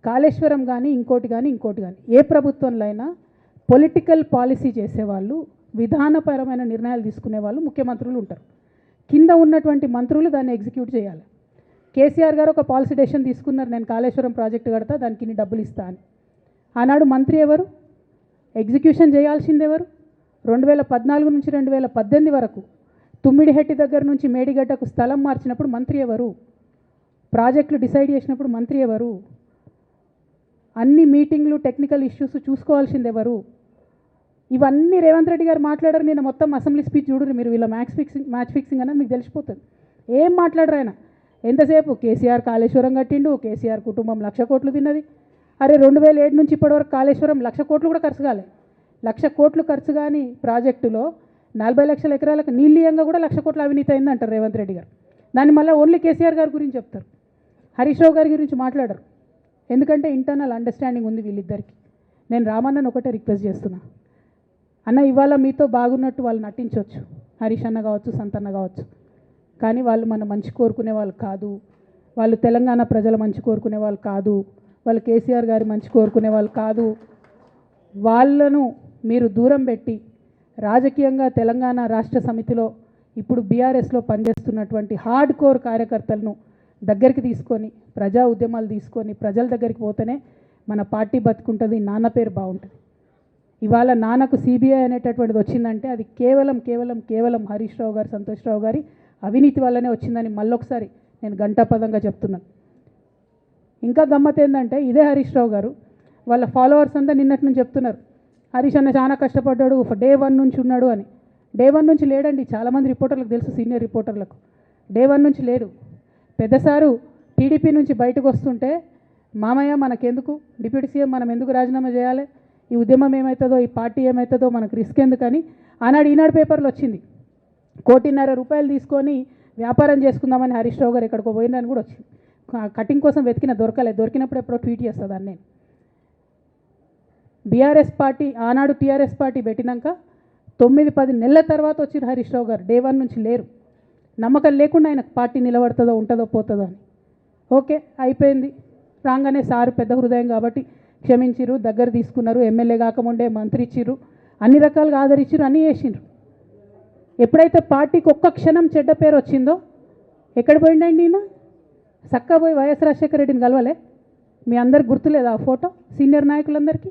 కాళేశ్వరం కానీ ఇంకోటి కానీ ఏ ప్రభుత్వంలో అయినా పొలిటికల్ పాలసీ చేసేవాళ్ళు, విధానపరమైన నిర్ణయాలు తీసుకునే వాళ్ళు ముఖ్యమంత్రులు ఉంటారు. కింద ఉన్నటువంటి మంత్రులు దాన్ని ఎగ్జిక్యూట్ చేయాలి. కేసీఆర్ గారు ఒక పాలసీ డెసిషన్ తీసుకున్నారు, నేను కాళేశ్వరం ప్రాజెక్టు కడతా, దానికి ఇన్ని డబ్బులు ఇస్తా అని. ఆనాడు మంత్రి ఎవరు? ఎగ్జిక్యూషన్ చేయాల్సింది ఎవరు? 2014 నుంచి 2018 వరకు తుమ్మిడిహెట్టి దగ్గర నుంచి మేడిగడ్డకు స్థలం మార్చినప్పుడు మంత్రి ఎవరు? ప్రాజెక్టులు డిసైడ్ చేసినప్పుడు మంత్రి ఎవరు? అన్ని మీటింగ్లు, టెక్నికల్ ఇష్యూస్ చూసుకోవాల్సింది ఎవరు? ఇవన్నీ రేవంత్ రెడ్డి గారు మాట్లాడారు. నేను మొత్తం అసెంబ్లీ స్పీచ్ చూడరు మీరు, వీళ్ళ మ్యాచ్ ఫిక్సింగ్ అనేది మీకు తెలిసిపోతుంది. ఏం మాట్లాడరు ఆయన. ఎంతసేపు కేసీఆర్ కాళేశ్వరం కట్టిండు, కేసీఆర్ కుటుంబం 1,00,000 కోట్లు తిన్నది. అరే 2007 నుంచి ఇప్పటివరకు కాళేశ్వరం 1,00,000 కోట్లు కూడా ఖర్చు కాలే. 1,00,000 కోట్లు ఖర్చు కానీ ప్రాజెక్టులో 40 లక్షల ఎకరాలకు నీళ్ళీయంగా కూడా 1,00,000 కోట్ల అవినీతి అయింది అంటారు రేవంత్ రెడ్డి గారు. దాన్ని మళ్ళీ ఓన్లీ కేసీఆర్ గారి గురించి చెప్తారు, హరీష్ రావు గారి గురించి మాట్లాడరు. ఎందుకంటే ఇంటర్నల్ అండర్స్టాండింగ్ ఉంది వీళ్ళిద్దరికి. నేను రామన్నను ఒకటే రిక్వెస్ట్ చేస్తున్నా, అన్న ఇవాళ మీతో బాగున్నట్టు వాళ్ళు నటించవచ్చు, హరీష్ అన్న కావచ్చు, సంతన్న కావచ్చు, కానీ వాళ్ళు మన మంచి కోరుకునే వాళ్ళు కాదు, వాళ్ళు తెలంగాణ ప్రజల మంచి కోరుకునే వాళ్ళు కాదు, వాళ్ళు కేసీఆర్ గారి మంచి కోరుకునే వాళ్ళు కాదు. వాళ్ళను మీరు దూరం పెట్టి రాజకీయంగా తెలంగాణ రాష్ట్ర సమితిలో ఇప్పుడు బీఆర్ఎస్లో పనిచేస్తున్నటువంటి హార్డ్ కోర్ కార్యకర్తలను దగ్గరికి తీసుకొని ప్రజా ఉద్యమాలు తీసుకొని ప్రజల దగ్గరికి పోతేనే మన పార్టీ బతుకుంటుంది, నాన్న పేరు బాగుంటుంది. ఇవాళ నాన్నకు సిబిఐ అనేటటువంటిది వచ్చిందంటే అది కేవలం హరీష్ రావు గారు, సంతోష్ రావు గారి అవినీతి వల్లనే వచ్చిందని మళ్ళొకసారి నేను ఘంటాపదంగా చెప్తున్నాను. ఇంకా గమ్మత్ ఏంటంటే ఇదే హరీష్ రావు గారు వాళ్ళ ఫాలోవర్స్ అంతా నిన్నటి నుంచి చెప్తున్నారు, హరీష్ అన్న చాలా కష్టపడ్డాడు, డే 1 నుంచి ఉన్నాడు అని. డే 1 నుంచి లేడండి. చాలామంది రిపోర్టర్లకు తెలుసు, సీనియర్ రిపోర్టర్లకు డే 1 నుంచి లేరు. పెద్దసారు టీడీపీ నుంచి బయటకు వస్తుంటే మామయ్య మనకెందుకు, డిప్యూటీ సీఎం మనం ఎందుకు రాజీనామా చేయాలి, ఈ ఉద్యమం ఏమవుతుందో, ఈ పార్టీ ఏమవుతుందో మనకు రిస్క్ ఎందుకని ఈనాడు పేపర్లో వచ్చింది. 1,50,00,000 రూపాయలు తీసుకొని వ్యాపారం చేసుకుందామని హరీష్ రావు గారు ఎక్కడికో పోయిందని కూడా వచ్చింది. కటింగ్ కోసం దొరికినప్పుడు ఎప్పుడో ట్వీట్ చేస్తుందని నేను. బీఆర్ఎస్ పార్టీ ఆనాడు టీఆర్ఎస్ పార్టీ పెట్టినాక 9-10 నెలల తర్వాత వచ్చిన హరీష్ రావు గారు డే 1 నుంచి లేరు. నమ్మకం లేకుండా ఆయన పార్టీ నిలబడుతుందో ఉంటుందో పోతుందో అని. ఓకే అయిపోయింది, రాగానే సారు పెద్ద హృదయం కాబట్టి క్షమించిరు, దగ్గర తీసుకున్నారు, ఎమ్మెల్యే కాకముందే మంత్రి ఇచ్చిర్రు, అన్ని రకాలుగా ఆదరించిరు, అన్నీ చేసిండ్రు. ఎప్పుడైతే పార్టీకి ఒక్క క్షణం చెడ్డ పేరు వచ్చిందో ఎక్కడ పోయిండండి ఈయన? చక్కా పోయి వైఎస్ రాజశేఖర రెడ్డిని కలవలే? మీ అందరికి గుర్తులేదా ఆ ఫోటో? సీనియర్ నాయకులందరికీ